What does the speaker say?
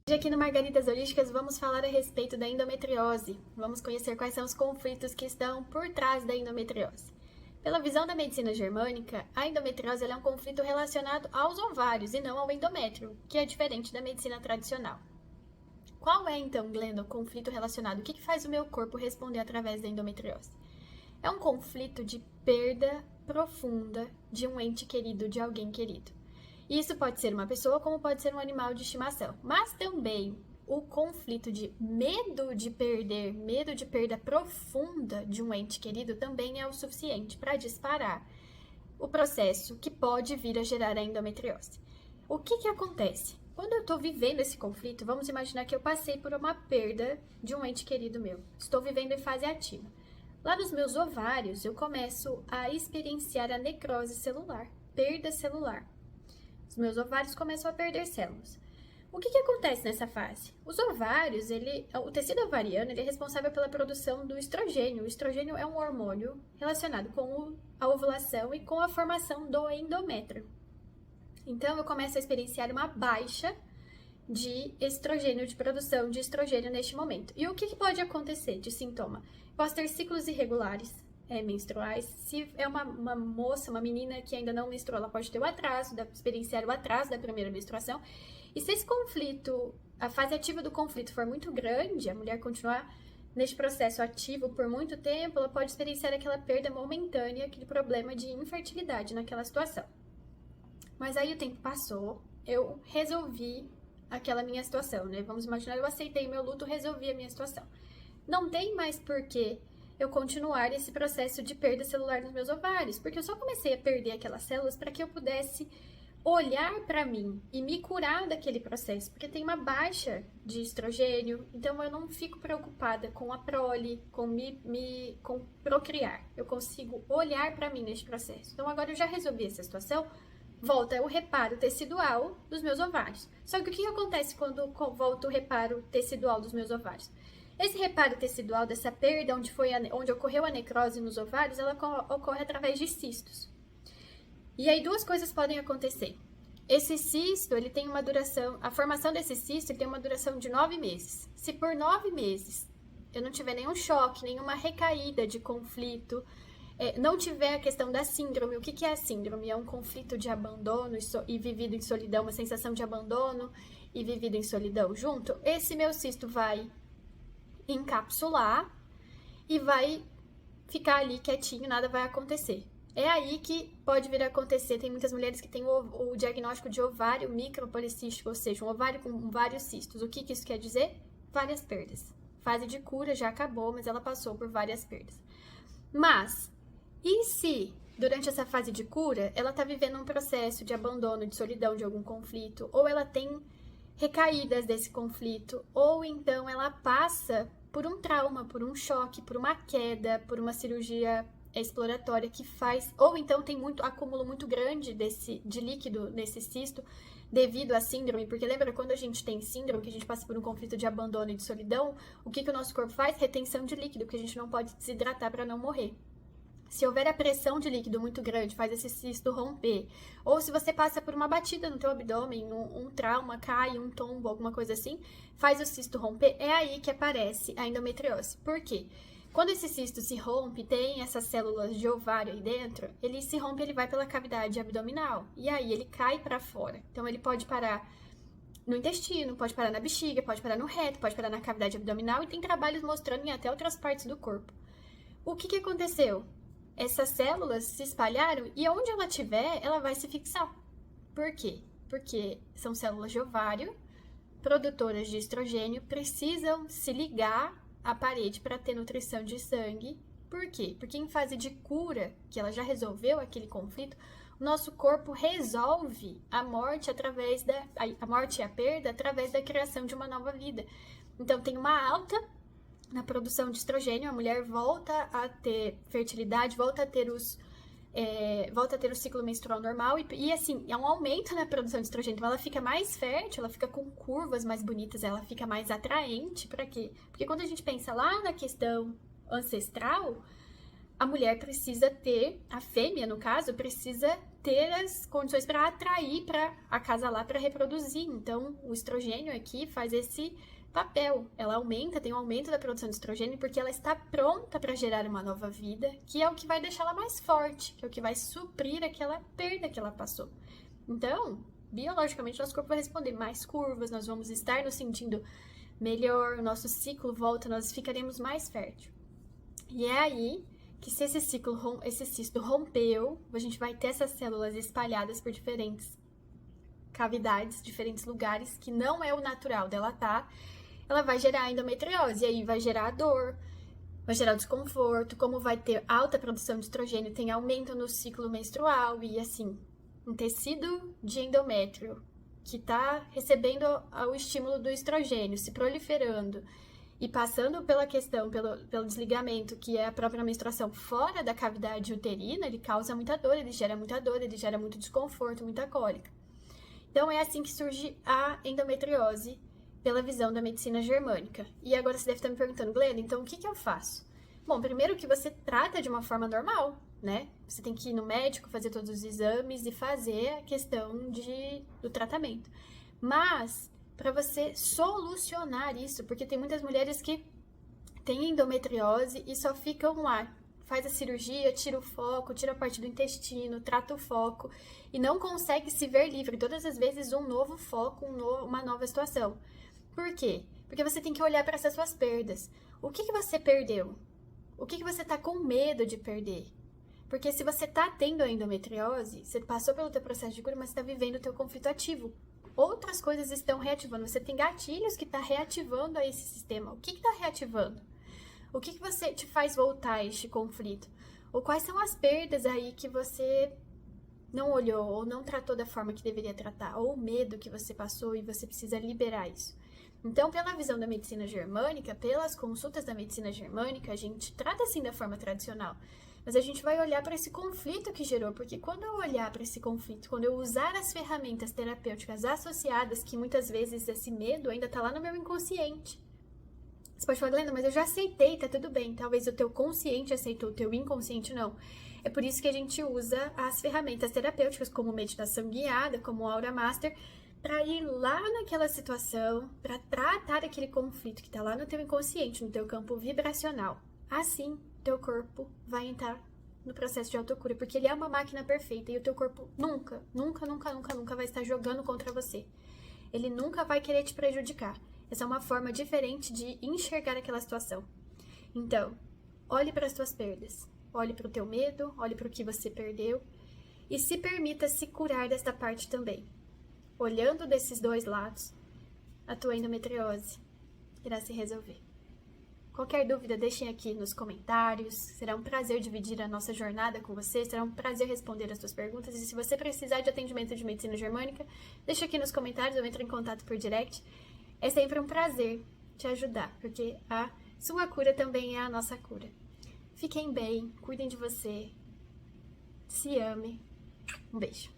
Hoje aqui no Margaridas Holísticas vamos falar a respeito da endometriose. Vamos conhecer quais são os conflitos que estão por trás da endometriose. Pela visão da medicina germânica, a endometriose é um conflito relacionado aos ovários e não ao endométrio, que é diferente da medicina tradicional. Qual é então, Glenda, o conflito relacionado? O que faz o meu corpo responder através da endometriose? É um conflito de perda profunda de um ente querido, de alguém querido. Isso pode ser uma pessoa, como pode ser um animal de estimação. Mas também o conflito de medo de perder, medo de perda profunda de um ente querido também é o suficiente para disparar o processo que pode vir a gerar a endometriose. O que acontece? Quando eu estou vivendo esse conflito, vamos imaginar que eu passei por uma perda de um ente querido meu. Estou vivendo em fase ativa. Lá nos meus ovários, eu começo a experienciar a necrose celular, perda celular. Os meus ovários começam a perder células. O que acontece nessa fase? Os ovários, o tecido ovariano, ele é responsável pela produção do estrogênio. O estrogênio é um hormônio relacionado com a ovulação e com a formação do endométrio. Então, eu começo a experienciar uma baixa de estrogênio, de produção de estrogênio neste momento. E o que pode acontecer de sintoma? Posso ter ciclos irregulares menstruais. Se é uma moça, uma menina que ainda não menstruou, ela pode ter experienciar o atraso da primeira menstruação. E se esse conflito, a fase ativa do conflito for muito grande, a mulher continuar neste processo ativo por muito tempo, ela pode experienciar aquela perda momentânea, aquele problema de infertilidade naquela situação. Mas aí o tempo passou, eu resolvi aquela minha situação, né? Vamos imaginar, eu aceitei meu luto, resolvi a minha situação. Não tem mais porquê eu continuar esse processo de perda celular nos meus ovários, porque eu só comecei a perder aquelas células para que eu pudesse olhar para mim e me curar daquele processo, porque tem uma baixa de estrogênio, então eu não fico preocupada com a prole, com procriar. Eu consigo olhar para mim neste processo. Então agora eu já resolvi essa situação, volta o reparo tecidual dos meus ovários. Só que o que acontece quando volta o reparo tecidual dos meus ovários? Esse reparo tecidual dessa perda, onde ocorreu a necrose nos ovários, ela ocorre através de cistos. E aí duas coisas podem acontecer. Esse cisto, ele tem uma duração, a formação desse cisto tem uma duração de 9 meses. Se por 9 meses eu não tiver nenhum choque, nenhuma recaída de conflito, não tiver a questão da síndrome, o que é a síndrome? É um conflito de abandono e vivido em solidão, uma sensação de abandono e vivido em solidão junto. Esse meu cisto vai encapsular e vai ficar ali quietinho, nada vai acontecer. É aí que pode vir a acontecer, tem muitas mulheres que têm o diagnóstico de ovário micropolicístico, ou seja, um ovário com vários cistos. O que isso quer dizer? Várias perdas. Fase de cura já acabou, mas ela passou por várias perdas. Mas, e se durante essa fase de cura, ela está vivendo um processo de abandono, de solidão, de algum conflito, ou ela tem recaídas desse conflito, ou então ela passa por um trauma, por um choque, por uma queda, por uma cirurgia exploratória que faz, ou então tem acúmulo muito grande de líquido nesse cisto devido à síndrome, porque lembra quando a gente tem síndrome, que a gente passa por um conflito de abandono e de solidão, o que o nosso corpo faz? Retenção de líquido, porque a gente não pode desidratar para não morrer. Se houver a pressão de líquido muito grande, faz esse cisto romper. Ou se você passa por uma batida no teu abdômen, um trauma, cai, um tombo, alguma coisa assim, faz o cisto romper, é aí que aparece a endometriose. Por quê? Quando esse cisto se rompe, tem essas células de ovário aí dentro, ele se rompe, ele vai pela cavidade abdominal. E aí ele cai para fora. Então ele pode parar no intestino, pode parar na bexiga, pode parar no reto, pode parar na cavidade abdominal e tem trabalhos mostrando em até outras partes do corpo. O que aconteceu? Essas células se espalharam e onde ela estiver, ela vai se fixar. Por quê? Porque são células de ovário, produtoras de estrogênio, precisam se ligar à parede para ter nutrição de sangue. Por quê? Porque em fase de cura, que ela já resolveu aquele conflito, o nosso corpo resolve a morte a morte e a perda através da criação de uma nova vida. Então tem uma alta na produção de estrogênio, a mulher volta a ter fertilidade, volta a ter o ciclo menstrual normal e assim, é um aumento na produção de estrogênio, então ela fica mais fértil, ela fica com curvas mais bonitas, ela fica mais atraente. Para quê? Porque quando a gente pensa lá na questão ancestral, a mulher precisa ter, a fêmea no caso, precisa ter as condições para atrair para acasalar, para reproduzir. Então, o estrogênio aqui faz esse papel. Ela aumenta, tem um aumento da produção de estrogênio porque ela está pronta para gerar uma nova vida, que é o que vai deixá-la mais forte, que é o que vai suprir aquela perda que ela passou. Então, biologicamente, nosso corpo vai responder mais curvas, nós vamos estar nos sentindo melhor, o nosso ciclo volta, nós ficaremos mais fértil. E é aí que se esse cisto rompeu, a gente vai ter essas células espalhadas por diferentes cavidades, diferentes lugares, que não é o natural dela tá, ela vai gerar endometriose, e aí vai gerar dor, vai gerar desconforto, como vai ter alta produção de estrogênio, tem aumento no ciclo menstrual, e assim, um tecido de endométrio que está recebendo o estímulo do estrogênio, se proliferando, e passando pela questão, pelo desligamento, que é a própria menstruação fora da cavidade uterina, ele causa muita dor, ele gera muito desconforto, muita cólica. Então, é assim que surge a endometriose, pela visão da medicina germânica. E agora você deve estar me perguntando, Glenda, então o que eu faço? Bom, primeiro que você trata de uma forma normal, né? Você tem que ir no médico, fazer todos os exames e fazer a questão do tratamento. Mas, para você solucionar isso, porque tem muitas mulheres que têm endometriose e só ficam lá. Faz a cirurgia, tira o foco, tira a parte do intestino, trata o foco e não consegue se ver livre. Todas as vezes um novo foco, uma nova situação. Por quê? Porque você tem que olhar para essas suas perdas. O que você perdeu? O que você está com medo de perder? Porque se você está tendo a endometriose, você passou pelo teu processo de cura, mas está vivendo o teu conflito ativo. Outras coisas estão reativando. Você tem gatilhos que está reativando a esse sistema. O que está reativando? O que você te faz voltar a este conflito? Ou quais são as perdas aí que você não olhou ou não tratou da forma que deveria tratar? Ou o medo que você passou e você precisa liberar isso? Então, pela visão da medicina germânica, pelas consultas da medicina germânica, a gente trata assim da forma tradicional. Mas a gente vai olhar para esse conflito que gerou, porque quando eu olhar para esse conflito, quando eu usar as ferramentas terapêuticas associadas, que muitas vezes esse medo ainda está lá no meu inconsciente. Você pode falar, Glenda, mas eu já aceitei, tá tudo bem. Talvez o teu consciente aceitou, o teu inconsciente não. É por isso que a gente usa as ferramentas terapêuticas, como meditação guiada, como Aura Master, para ir lá naquela situação, para tratar aquele conflito que está lá no teu inconsciente, no teu campo vibracional. Assim, teu corpo vai entrar no processo de autocura, porque ele é uma máquina perfeita e o teu corpo nunca vai estar jogando contra você. Ele nunca vai querer te prejudicar. Essa é uma forma diferente de enxergar aquela situação. Então, olhe para as tuas perdas, olhe para o teu medo, olhe para o que você perdeu e se permita se curar desta parte também. Olhando desses dois lados, a tua endometriose irá se resolver. Qualquer dúvida, deixem aqui nos comentários. Será um prazer dividir a nossa jornada com você. Será um prazer responder as suas perguntas. E se você precisar de atendimento de medicina germânica, deixa aqui nos comentários ou entre em contato por direct. É sempre um prazer te ajudar, porque a sua cura também é a nossa cura. Fiquem bem, cuidem de você, se amem. Um beijo.